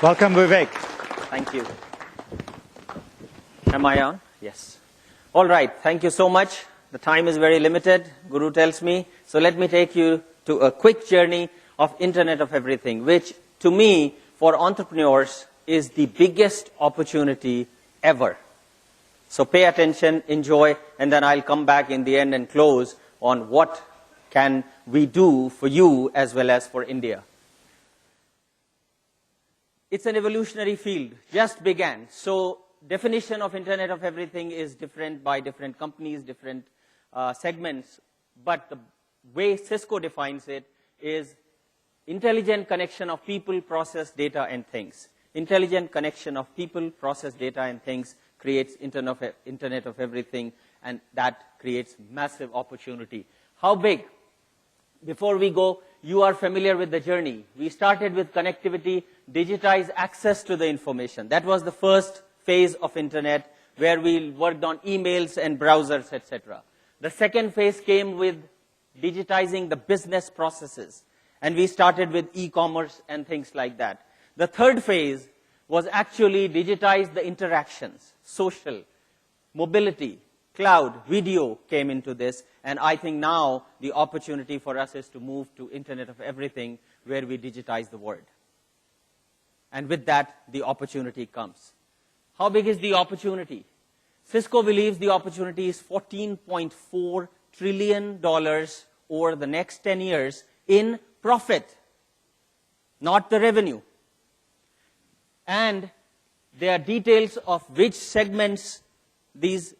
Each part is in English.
Welcome, Vivek. Thank you. Am I on? Yes. All right. Thank you so much. The time is very limited, Guru tells me. So let me take you to a quick journey of Internet of Everything, which to me, for entrepreneurs, is the biggest opportunity ever. So pay attention, enjoy, and then I'll come back in the end and close on what can we do for you as well as for India. It's an evolutionary field, just began. So definition of Internet of Everything is different by different companies, different segments. But the way Cisco defines it is intelligent connection of people, process, data, and things. Intelligent connection of people, process, data, and things creates Internet of Everything, and that creates massive opportunity. How big? Before we go, you are familiar with the journey. We started with connectivity, digitize access to the information. That was the first phase of Internet, where we worked on emails and browsers, etc. The second phase came with digitizing the business processes, and we started with e-commerce and things like that. The third phase was actually digitize the interactions, social, mobility, cloud, video came into this, and I think now the opportunity for us is to move to Internet of Everything, where we digitize the world. And with that, the opportunity comes. How big is the opportunity? Cisco believes the opportunity is $14.4 trillion over the next 10 years in profit, not the revenue. And there are details of which segments these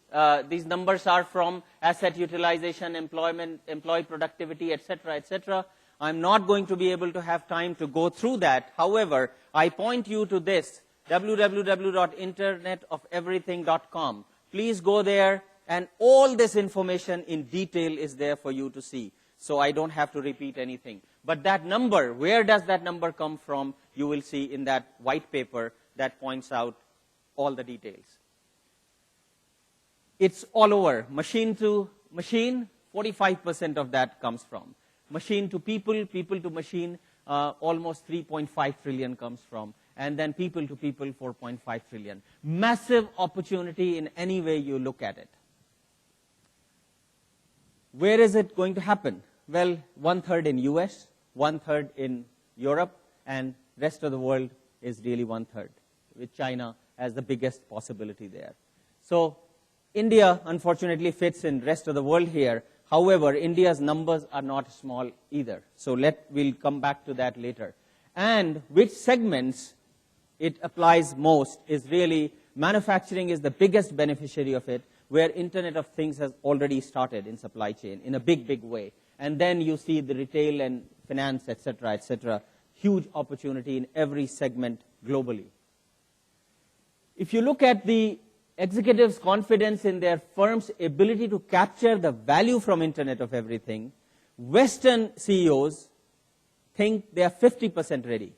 numbers are from: asset utilization, employee productivity, etc., etc. I'm not going to be able to have time to go through that. However, I point you to this, www.internetofeverything.com. Please go there, and all this information in detail is there for you to see. So I don't have to repeat anything. But that number, where does that number come from? You will see in that white paper that points out all the details. It's all over. Machine to machine, 45% of that comes from. Machine to people, people to machine, almost 3.5 trillion comes from. And then people to people, 4.5 trillion. Massive opportunity in any way you look at it. Where is it going to happen? Well, 1/3 in US, 1/3 in Europe, and rest of the world is really 1/3, with China as the biggest possibility there. So India, unfortunately, fits in rest of the world here. However, India's numbers are not small either. So we'll come back to that later. And which segments it applies most is really manufacturing is the biggest beneficiary of it, where Internet of Things has already started in supply chain in a big, big way. And then you see the retail and finance, etc., etc. Huge opportunity in every segment globally. If you look at the executives' confidence in their firm's ability to capture the value from Internet of Everything, Western CEOs think they are 50% ready.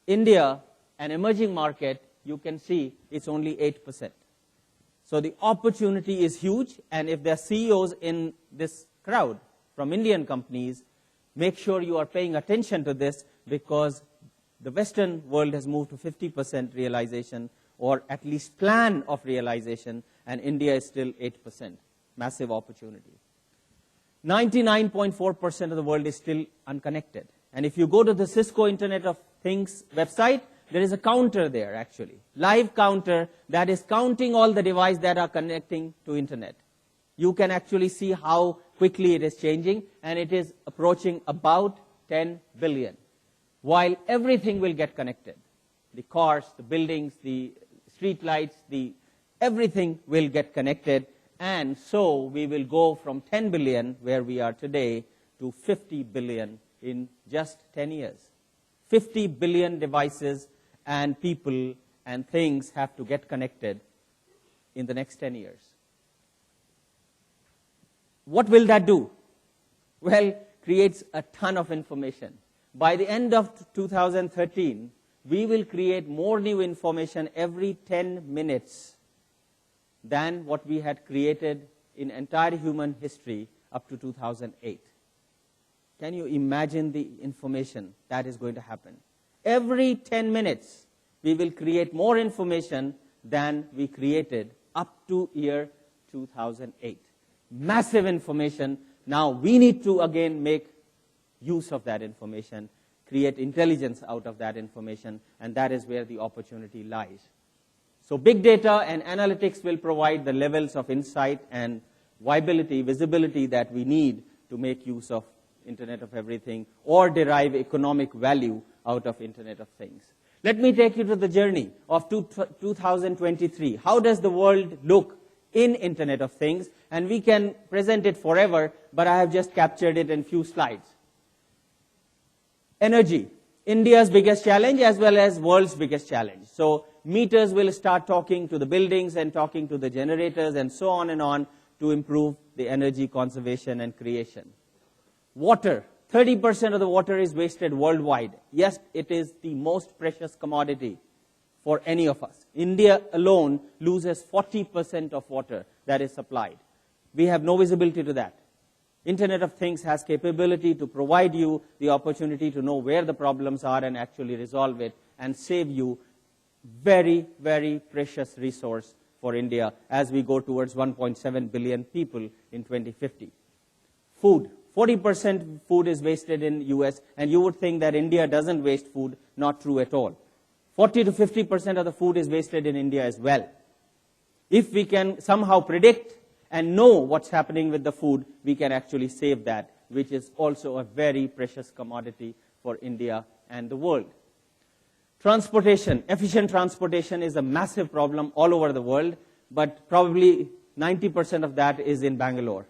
India, an emerging market, you can see it's only 8%. So the opportunity is huge, and if there are CEOs in this crowd from Indian companies, make sure you are paying attention to this, because the Western world has moved to 50% realization, or at least plan of realization, and India is still 8%. Massive opportunity. 99.4% of the world is still unconnected. And if you go to the Cisco Internet of Things website, there is a counter there actually, live counter that is counting all the devices that are connecting to internet. You can actually see how quickly it is changing, and it is approaching about 10 billion. While everything will get connected, the cars, the buildings, the street lights, everything will get connected, and so we will go from 10 billion, where we are today, to 50 billion in just 10 years. 50 billion devices and people and things have to get connected in the next 10 years. What will that do? Well, creates a ton of information. By the end of 2013, we will create more new information every 10 minutes than what we had created in entire human history up to 2008. Can you imagine the information that is going to happen? Every 10 minutes, we will create more information than we created up to year 2008. Massive information. Now we need to again make use of that information, create intelligence out of that information, and that is where the opportunity lies. So big data and analytics will provide the levels of insight and viability, visibility that we need to make use of Internet of Everything or derive economic value out of Internet of Things. Let me take you to the journey of 2023. How does the world look in Internet of Things? And we can present it forever, but I have just captured it in few slides. Energy, India's biggest challenge as well as world's biggest challenge. So meters will start talking to the buildings and talking to the generators and so on to improve the energy conservation and creation. Water, 30% of the water is wasted worldwide. Yes, it is the most precious commodity for any of us. India alone loses 40% of water that is supplied. We have no visibility to that. Internet of Things has capability to provide you the opportunity to know where the problems are and actually resolve it and save you very, very precious resource for India as we go towards 1.7 billion people in 2050. Food. 40% food is wasted in US, and you would think that India doesn't waste food. Not true at all. 40 to 50% of the food is wasted in India as well. If we can somehow predict and know what's happening with the food, we can actually save that, which is also a very precious commodity for India and the world. Transportation, efficient transportation is a massive problem all over the world, but probably 90% of that is in Bangalore.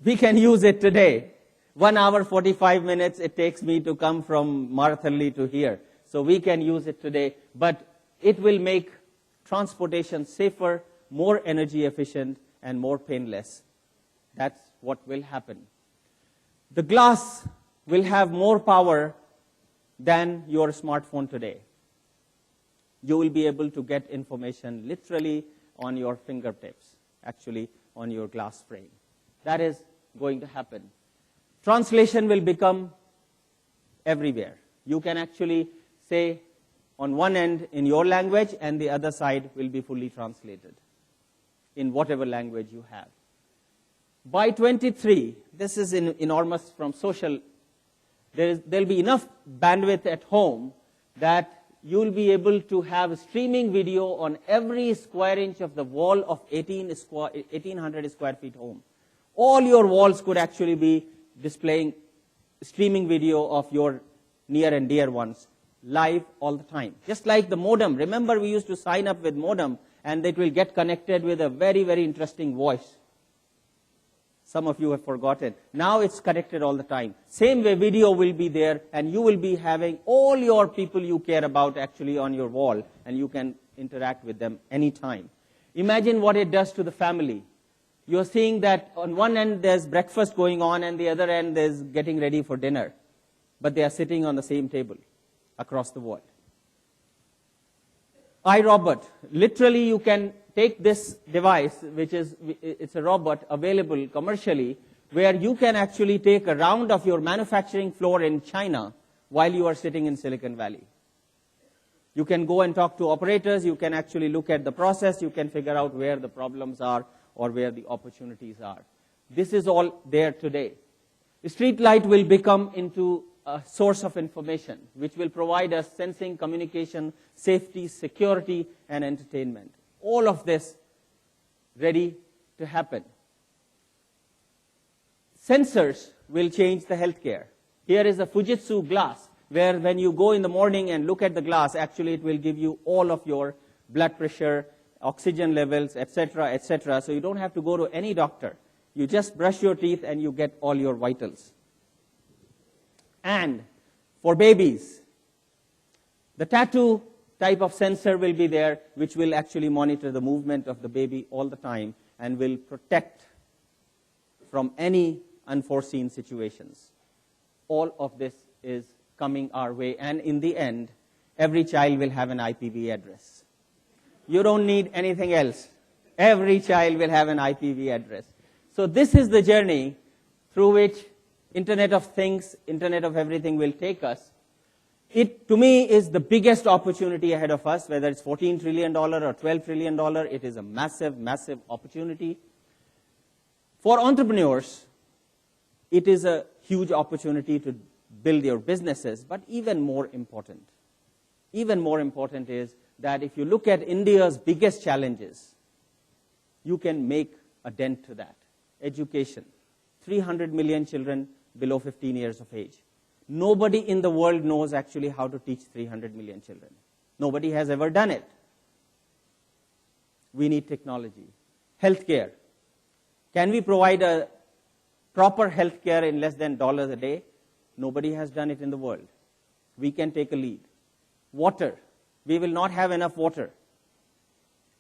We can use it today. 1 hour, 45 minutes it takes me to come from Marathalli to here. So we can use it today, but it will make transportation safer, more energy efficient, and more painless. That's what will happen. The glass will have more power than your smartphone today. You will be able to get information literally on your fingertips, actually on your glass frame. That is going to happen. Translation will become everywhere. You can actually say on one end in your language and the other side will be fully translated in whatever language you have. By 23, this is enormous from social, there'll be enough bandwidth at home that you'll be able to have streaming video on every square inch of the wall of 1,800 square feet home. All your walls could actually be displaying streaming video of your near and dear ones live all the time. Just like the modem. Remember, we used to sign up with modem and it will get connected with a very, very interesting voice. Some of you have forgotten. Now it's connected all the time. Same way, video will be there and you will be having all your people you care about actually on your wall and you can interact with them anytime. Imagine what it does to the family. You're seeing that on one end there's breakfast going on and the other end there's getting ready for dinner. But they are sitting on the same table across the world. iRobot. Literally you can take this device, it's a robot available commercially, where you can actually take a round of your manufacturing floor in China while you are sitting in Silicon Valley. You can go and talk to operators, you can actually look at the process, you can figure out where the problems are or where the opportunities are. This is all there today. The street light will become into a source of information which will provide us sensing, communication, safety, security, and entertainment. All of this ready to happen. Sensors will change the healthcare. Here is a Fujitsu glass, where when you go in the morning and look at the glass, actually it will give you all of your blood pressure, oxygen levels, etc., etc. So you don't have to go to any doctor. You just brush your teeth and you get all your vitals. And for babies, the tattoo type of sensor will be there, which will actually monitor the movement of the baby all the time and will protect from any unforeseen situations. All of this is coming our way, and in the end, every child will have an IPv address. You don't need anything else. Every child will have an IPv address. So this is the journey through which Internet of Things, Internet of Everything will take us. It, to me, is the biggest opportunity ahead of us, whether it's $14 trillion or $12 trillion. It is a massive, massive opportunity. For entrepreneurs, it is a huge opportunity to build your businesses, but even more important is that if you look at India's biggest challenges, you can make a dent to that. Education. 300 million children below 15 years of age. Nobody in the world knows actually how to teach 300 million children. Nobody has ever done it. We need technology. Healthcare. Can we provide a proper healthcare in less than $1 a day? Nobody has done it in the world. We can take a lead. Water. We will not have enough water.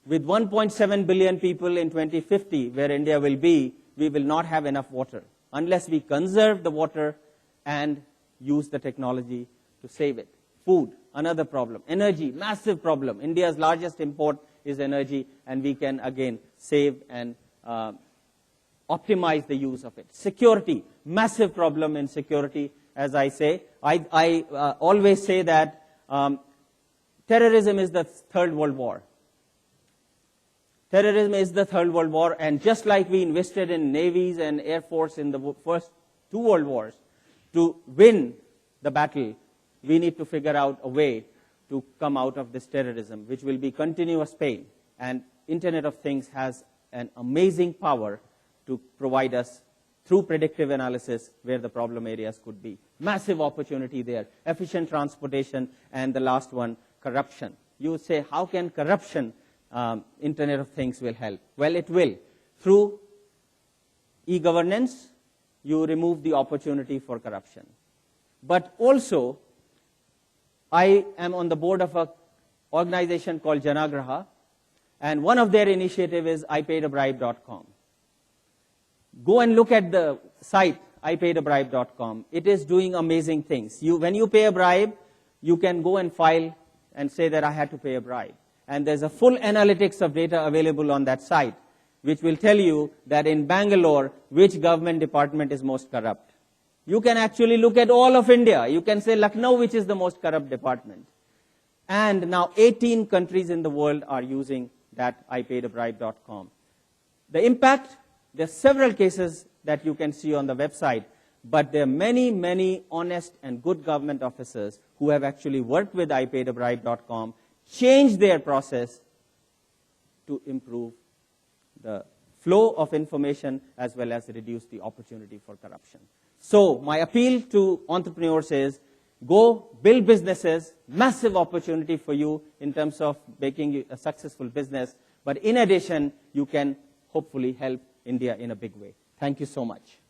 With 1.7 billion people in 2050, where India will be, we will not have enough water unless we conserve the water and use the technology to save it. Food, another problem. Energy, massive problem. India's largest import is energy, and we can, again, save and optimize the use of it. Security, massive problem in security, as I say. I always say that terrorism is the third world war. Terrorism is the third world war, and just like we invested in navies and air force in the first two world wars, to win the battle, we need to figure out a way to come out of this terrorism, which will be continuous pain. And Internet of Things has an amazing power to provide us through predictive analysis where the problem areas could be. Massive opportunity there. Efficient transportation, and the last one, corruption. You would say, how can corruption, Internet of Things will help? Well, it will. Through e-governance, you remove the opportunity for corruption. But also, I am on the board of an organization called Janagraha, and one of their initiatives is IPaidAbribe.com. Go and look at the site, IPaidAbribe.com. It is doing amazing things. When you pay a bribe, you can go and file and say that I had to pay a bribe. And there's a full analytics of data available on that site, which will tell you that in Bangalore, which government department is most corrupt. You can actually look at all of India. You can say Lucknow, which is the most corrupt department. And now 18 countries in the world are using that IPaidAbribe.com. The impact, there are several cases that you can see on the website, but there are many, many honest and good government officers who have actually worked with IPaidAbribe.com, changed their process to improve the flow of information as well as reduce the opportunity for corruption. So my appeal to entrepreneurs is, go build businesses, massive opportunity for you in terms of making a successful business, but in addition, you can hopefully help India in a big way. Thank you so much.